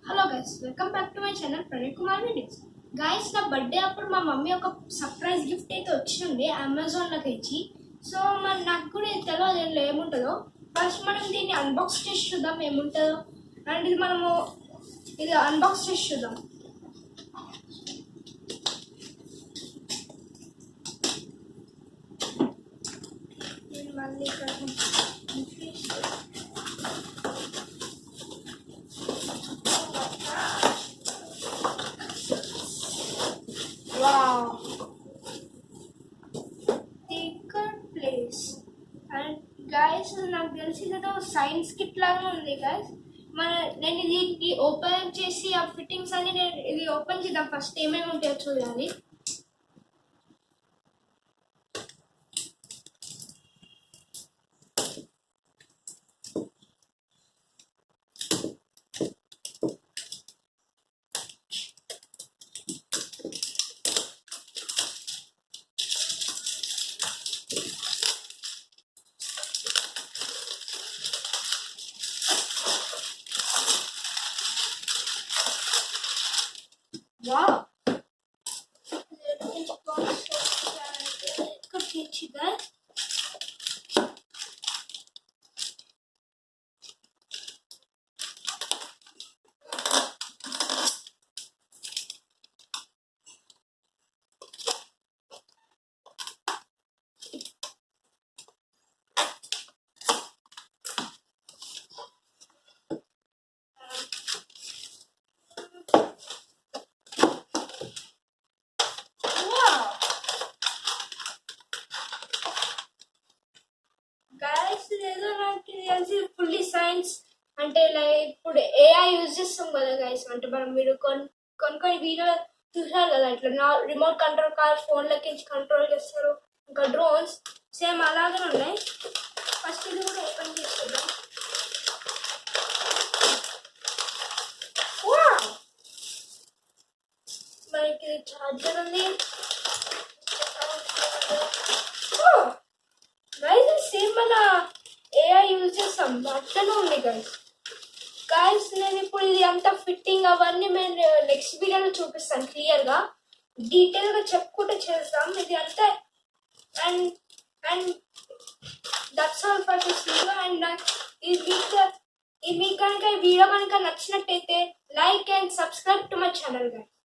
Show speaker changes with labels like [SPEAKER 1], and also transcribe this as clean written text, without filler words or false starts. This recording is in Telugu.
[SPEAKER 1] Hello guys, welcome back to my channel Pranay Kumar videos. Guys, నా బర్త్డే అప్పుడు మా మమ్మీ ఒక సర్ప్రైజ్ గిఫ్ట్ అయితే వచ్చింది అమెజాన్లోకి ఇచ్చి. సో మరి నాకు కూడా ఇది తెలియదు దీనిలో ఏముంటుందో. ఫస్ట్ మనం దీన్ని అన్బాక్స్ చేసి చూద్దాం ఏముంటుందో. అండ్ ఇది అన్బాక్స్ చేసి చూద్దాం. మళ్ళీ ఇక్కడ ప్లేస్ అండ్ గైస్, నాకు తెలిసి ఏదో సైన్స్ కిట్ లాగా ఉంది గైస్. నేను ఇది ఓపెన్ చేసి ఆ ఫిట్టింగ్స్ అన్ని నేను ఇది ఓపెన్ చేద్దాం. ఫస్ట్ ఏమేమి ఉంటాయో చూడాలి. Wow! Guys. ఏదో నాకు తెలిసి ఫుల్లీ సైన్స్ అంటే లైక్ ఇప్పుడు ఏఐ యూజ్ చేస్తాం కదా గైస్. అంటే మనం మీరు కొన్ని వీడియో చూసారు కదా, ఇట్లా రిమోట్ కంట్రోల్ కార్ ఫోన్లకి కంట్రోల్ చేస్తారు. ఇంకా డ్రోన్స్ సేమ్ అలాగే ఉన్నాయి. ఫస్ట్ ఇది కూడా ఓపెన్ చేస్తున్నాం. మనకి చార్జర్ ఉంది. సేమ్ మన ఏఐ యూజ్ చేస్తాం అట్లనే ఉంది గైస్. నేను ఇప్పుడు ఇది అంతా ఫిట్టింగ్ అవన్నీ మేము నెక్స్ట్ వీడియోలో చూపిస్తాను క్లియర్గా, డీటెయిల్గా చెప్పుకుంటూ చేస్తాం ఇది అంతా. And that's all for this video. And ఇది మీకు కనుక ఈ వీడియో కనుక నచ్చినట్టయితే like and subscribe to my channel guys.